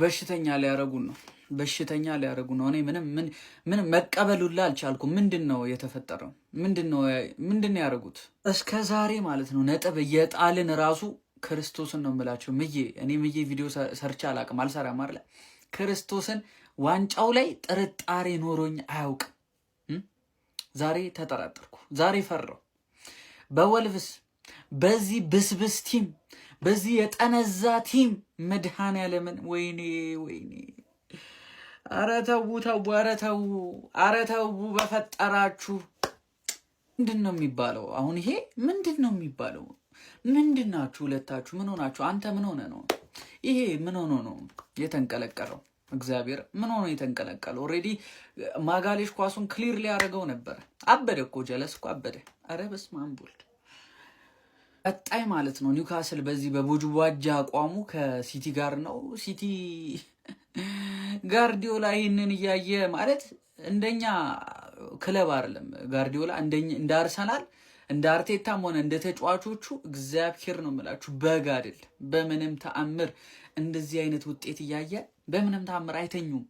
በሽተኛ ሊያረጉን ነው። በሽተኛ ሊያረጉን ነው። እኔ ምንም መቀበሉላ አልቻልኩም። ምንድነው የተፈጠረው? ምንድነው ያረጉት? እስከ ዛሬ ማለት ነው ነጥብ እየጣልን ራሱ ክርስቶስን ነው የምላቸው። እኔ ቪዲዮ ሰርቻ አላቅም፣ አልሰራም አይደል? ክርስቶስን ዋንጫው ላይ ጥርጣሬ ኖሮኝ አያውቅም። ዛሬ ተጠራጠርኩ። ዛሬ ፈራው። በወልቭስ በዚህ ብስብስ ቲም፣ በዚህ የጠነዛ ቲም መድኃኔዓለምን ወይኔ ኧረ ተው በፈጠራችሁ። ምንድነው የሚባለው አሁን? ይሄ ምንድነው የሚባለው? ምንድናችሁ ሁለታችሁ? ምን ሆናችሁ? አንተ ምን ሆነ ነው ይሄ? ምን ሆኖ ነው የተንቀለቀለው? እግዚአብሔር ምን ሆኖ የተንቀለቀለው? ኦሬዲ ማጋሌሽ ኳሱን ክሊር ሊያደርገው ነበር። አበደ እኮ ጀለስ እኮ አበደ። አረ በስመ አብ ወልድ። ቀጣይ ማለት ነው ኒውካስል በዚህ በቦጅዋጃ አቋሙ ከሲቲ ጋር ነው። ሲቲ ጋርዲዮላ ይህንን እያየ ማለት እንደኛ ክለብ አይደለም ጋርዲዮላ፣ እንደ አርሰናል እንደ አርቴታም ሆነ እንደ ተጫዋቾቹ እግዚአብሔር ነው የምላችሁ በግ አይደል። በምንም ተአምር እንደዚህ አይነት ውጤት እያየ በምንም ተአምር አይተኙም።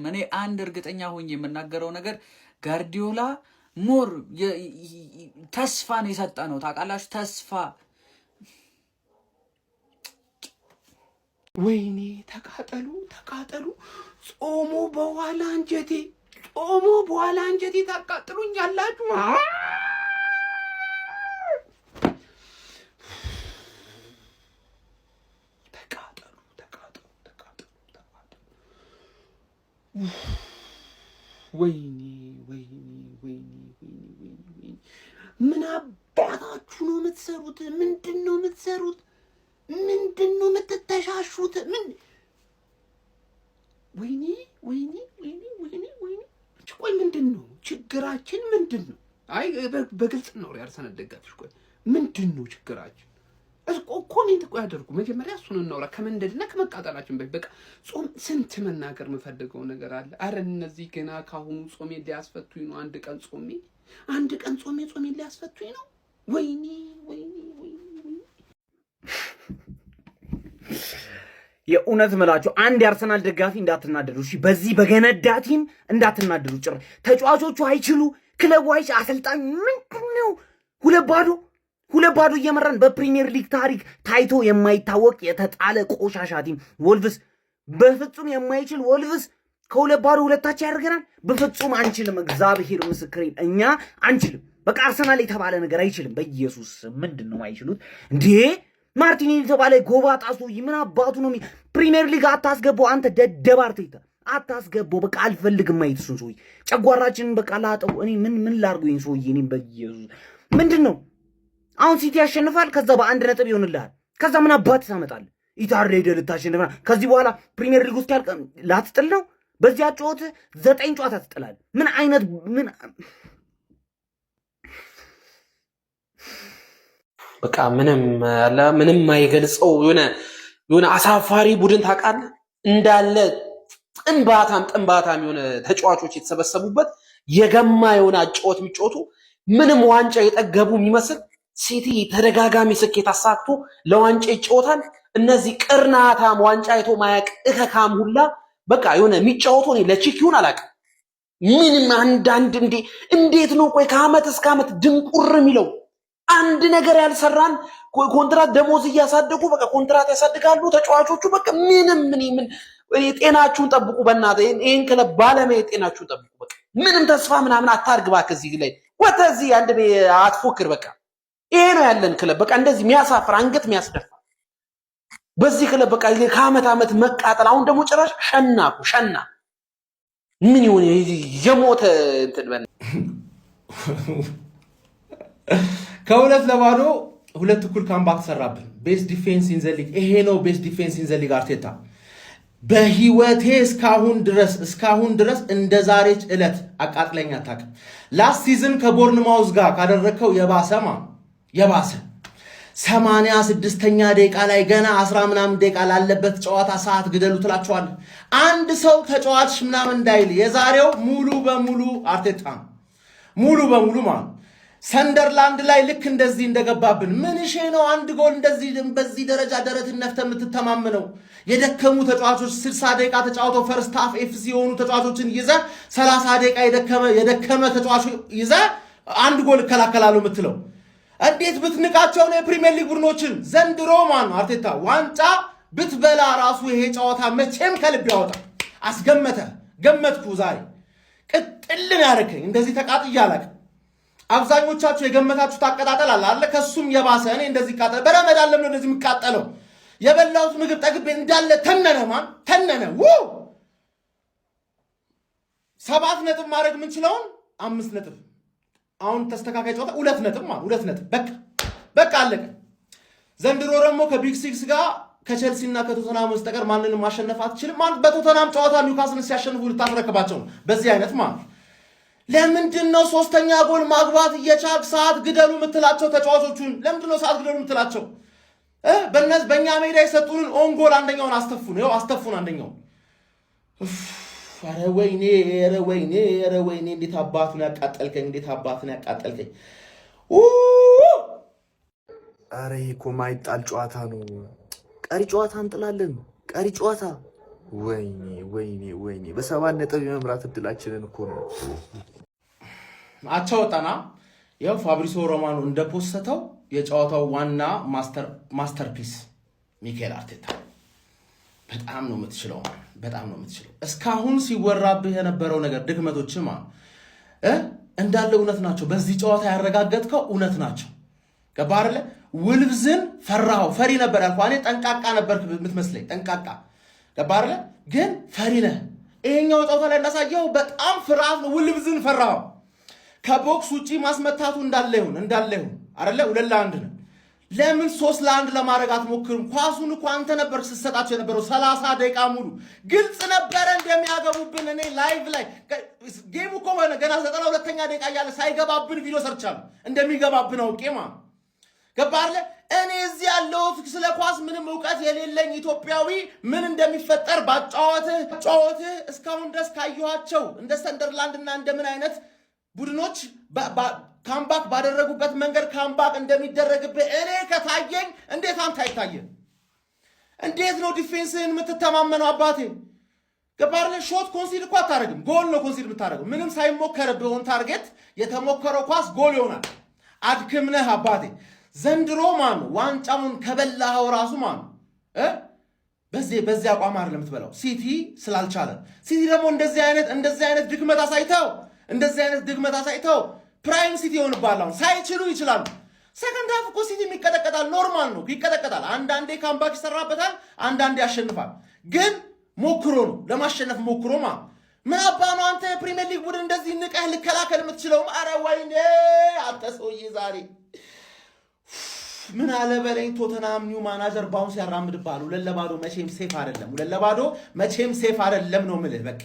እኔ አንድ እርግጠኛ ሆኜ የምናገረው ነገር ጋርዲዮላ ሞር ተስፋ ነው የሰጠ ነው። ታውቃላችሁ ተስፋ። ወይኔ ተቃጠሉ። ጾሙ በኋላ አንጀቴ ታቃጥሉኛላችሁ። ወይኔ ምን አባታችሁ ነው የምትሰሩት? ምንድነው የምትሰሩት? ምንድነው የምትተሻሹት? ወይኔ ቆይ ምንድነው ችግራችን? ምንድነው? አይ በግልጽ ነው ያርሰናል ደጋፊዎች። ቆይ ምንድነው ችግራችን? ኮሜንት እኮ ያደርጉ። መጀመሪያ እሱን እናውራ ከመንደድና ከመቃጠላችን በፊት። በቃ ጾም ስንት መናገር የምፈልገው ነገር አለ። አረ እነዚህ ገና ካሁኑ ጾሜ ሊያስፈቱኝ ነው። አንድ ቀን ጾሜ ሊያስፈቱኝ ነው። ወይኔ የእውነት ምላችሁ አንድ የአርሰናል ደጋፊ እንዳትናደዱ እሺ። በዚህ በገነዳ ቲም እንዳትናደዱ። ጭራሽ ተጫዋቾቹ አይችሉ፣ ክለቡ አሰልጣኙ ምንድነው ሁለት ባዶ እየመራን በፕሪሚየር ሊግ ታሪክ ታይቶ የማይታወቅ የተጣለ ቆሻሻ ቲም ወልቭስ፣ በፍጹም የማይችል ወልቭስ ከሁለት ባዶ ሁለታችን ያደርገናል። በፍጹም አንችልም። እግዚአብሔር ምስክሬ፣ እኛ አንችልም። በቃ አርሰናል የተባለ ነገር አይችልም። በኢየሱስ ምንድነው አይችሉት እንዴ? ማርቲኔሊ የተባለ ጎባጣ ሰውዬ ምን አባቱ ነው? ፕሪሚየር ሊግ አታስገባው አንተ ደደብ አርቴታ፣ አታስገባው። በቃ አልፈልግም ማየት እሱን ሰውዬ። ጨጓራችንን በቃ ላጠው። እኔ ምን ላርገው ይሄን ሰውዬ? እኔ በኢየሱስ ምንድነው አሁን ሲቲ ያሸንፋል፣ ከዛ በአንድ ነጥብ ይሆንልሃል። ከዛ ምን አባት ታመጣለህ? ኢታርሌ ሄደህ ልታሸንፍና ከዚህ በኋላ ፕሪሚየር ሊግ ውስጥ ያልቀ ላትጥል ነው። በዚያ ጨዋታ 9 ጨዋታ ትጥላለህ። ምን አይነት በቃ ምንም አይገልጸው የሆነ አሳፋሪ ቡድን ታውቃለህ። እንዳለ ጥንባታም የሆነ ተጫዋቾች የተሰበሰቡበት የገማ የሆነ አጫወት የሚጫወቱ ምንም ዋንጫ የጠገቡ የሚመስል ሲቲ ተደጋጋሚ ስኬት አሳክቶ ለዋንጫ ይጫወታል። እነዚህ ቅርናታም ዋንጫ አይቶ ማያቅ እከካም ሁላ በቃ የሆነ የሚጫወቱ ነው። ለቺኪውን አላውቅም። ምንም አንዳንድ እንዴት ነው ቆይ ከአመት እስከ አመት ድንቁር የሚለው? አንድ ነገር ያልሰራን ኮንትራት ደሞዝ እያሳደጉ በቃ ኮንትራት ያሳድጋሉ ተጫዋቾቹ። በቃ ምን ጤናችሁን ጠብቁ በእናትህ። ይሄን ክለብ ባለመ ጤናችሁን ጠብቁ። በቃ ምንም ተስፋ ምናምን አታርግባ። ከዚህ ላይ ወተዚህ አንድ አትፎክር። በቃ ይሄ ነው ያለን ክለብ። በቃ እንደዚህ የሚያሳፍር አንገት የሚያስደፋ በዚህ ክለብ በቃ ከአመት አመት መቃጠል። አሁን ደግሞ ጭራሽ ሸና ምን ይሁን የሞተ እንትን በል ከሁለት ለባዶ ሁለት እኩል ካምባክ ተሰራብን። ቤስት ዲፌንስ ኢን ዘ ሊግ ይሄ ነው። ቤስት ዲፌንስ ኢን ዘ ሊግ አርቴታ። በህይወቴ እስካሁን ድረስ እንደ ዛሬች ዕለት አቃጥለኝ አታውቅም። ላስት ሲዝን ከቦርንማውዝ ጋር ካደረከው የባሰ 86ኛ ደቂቃ ላይ ገና 10 ምናምን ደቂቃ ላለበት ጨዋታ ሰዓት ግደሉ ትላቸዋል። አንድ ሰው ተጫዋች ምናምን እንዳይል። የዛሬው ሙሉ በሙሉ አርቴታ ሙሉ በሙሉ ማለት ሰንደርላንድ ላይ ልክ እንደዚህ እንደገባብን ምን እሺ ነው አንድ ጎል እንደዚህ በዚህ ደረጃ ደረትን ነፍተህ የምትተማመነው? የደከሙ ተጫዋቾች 60 ደቂቃ ተጫውተው ፈርስት ሃፍ ኤፍሲ የሆኑ ተጫዋቾችን ይዘህ 30 ደቂቃ የደከመ ተጫዋች ይዘህ አንድ ጎል እከላከላለሁ የምትለው እንዴት ብትንቃቸው ነው የፕሪሚየር ሊግ ቡድኖችን? ዘንድሮ ማን ነው አርቴታ ዋንጫ ብትበላ ራሱ ይሄ ጨዋታ መቼም ከልብ ያወጣ ገመትኩ። ዛሬ ቅጥልን ያደረከኝ እንደዚህ ተቃጥያ አላውቅም። አብዛኞቻችሁ የገመታችሁት አቀጣጠል አለ አይደል? ከሱም የባሰ እኔ እንደዚህ ቃጠል በረመዳን ለምን እንደዚህ የምቃጠለው? የበላሁት ምግብ ጠግቤ እንዳለ ተነነ። 7 ነጥብ ማድረግ የምንችለውን 5 ነጥብ አሁን ተስተካካይ ጨዋታ 2 ነጥብ ማለት 2 ነጥብ በቃ አለቀ። ዘንድሮ ደግሞ ከቢግ ሲክስ ጋር ከቼልሲ እና ከቶተናም በስተቀር ማንንም ማሸነፍ አትችልም። በቶተናም ጨዋታ ኒውካስልን ሲያሸንፉ ልታስረክባቸው ነው። በዚህ አይነት ማለት ለምንድን ነው ሶስተኛ ጎል ማግባት እየቻልክ ሰዓት ግደሉ የምትላቸው ተጫዋቾቹን? ለምንድን ነው ሰዓት ግደሉ የምትላቸው? በእኛ ሜዳ የሰጡንን ኦን ጎል አንደኛውን አስተፉን አንደኛውን። ኧረ ወይኔ እንዴት አባቱን ያቃጠልከኝ! ኧረ ይሄ እኮ ማይጣል ጨዋታ ነው። ቀሪ ጨዋታ እንጥላለን። ቀሪ ጨዋታ ወይኔ በ7 ነጥብ የመምራት እድላችንን እኮ ነው። አቻ ወጣና ያው ፋብሪሲዮ ሮማኖ እንደፖስተው የጨዋታው ዋና ማስተርፒስ ሚካኤል አርቴታ በጣም ነው የምትችለው። እስካሁን ሲወራብህ የነበረው ነገር ድክመቶች እንዳለ እውነት ናቸው። በዚህ ጨዋታ ያረጋገጥከው እውነት ናቸው። ገባህ አይደለ? ውልቭዝን ፈሪ ነበር ያልኩህ እኔ። ጠንቃቃ ነበር የምትመስለኝ ጠንቃቃ። ገባህ አይደለ? ግን ፈሪ ነህ። ይሄኛው ጨዋታ ላይ እንዳሳየው በጣም ፍርሃት ነው። ውልቭዝን ፈራው። ከቦክስ ውጪ ማስመታቱ እንዳለ ይሁን አይደለ? 2-1 ነው። ለምን 3-1 ለማድረግ አትሞክርም? ኳሱን እኮ አንተ ነበር ስትሰጣቸው የነበረው 30 ደቂቃ ሙሉ። ግልጽ ነበረ እንደሚያገቡብን። እኔ ላይቭ ላይ ጌሙ እኮ ገና 92ኛ ደቂቃ እያለ ሳይገባብን ቪዲዮ ሰርቻለሁ እንደሚገባብን አውቄ ማለት ገባህ? እኔ እዚህ ያለሁት ስለ ኳስ ምንም እውቀት የሌለኝ ኢትዮጵያዊ ምን እንደሚፈጠር ባጫወትህ እስካሁን ድረስ ካየኋቸው እንደ ሰንደርላንድ እና እንደምን አይነት ቡድኖች ካምባክ ባደረጉበት መንገድ ካምባክ እንደሚደረግብህ እኔ ከታየኝ እንዴት አንተ አይታየን? እንዴት ነው ዲፌንስህን የምትተማመነው? አባቴ ገባህ? ሾት ኮንሲድ እኮ አታደርግም። ጎል ነው ኮንሲድ የምታደርገው። ምንም ሳይሞከርብህ ኦን ታርጌት የተሞከረው ኳስ ጎል ይሆናል። አድክምነህ አባቴ። ዘንድሮ ዋንጫውን ከበላኸው ራሱ በዚህ አቋም አይደለም የምትበላው። ሲቲ ስላልቻለ ሲቲ ደግሞ እንደዚህ አይነት ድክመት አሳይተው ፕራይም ሲቲ ይሆንባል። አሁን ሳይችሉ ይችላሉ። ሰከንድ ሃፍ እኮ ሲቲ የሚቀጠቀጣል። ኖርማል ነው፣ ይቀጠቀጣል። አንዳንዴ ካምባክ ይሰራበታል፣ አንዳንዴ ያሸንፋል። ግን ለማሸነፍ ሞክሮ ምን አባ ነው አንተ የፕሪሚየር ሊግ ቡድን እንደዚህ ንቀህ ልከላከል የምትችለው? ኧረ ወይኔ አንተ ሰውዬ ዛሬ ምን አለ በለኝ። ቶተናም ኒው ማናጀር ባውንስ ያራምድባሉ። 2-0 መቼም ሴፍ አይደለም ነው የምልህ በቃ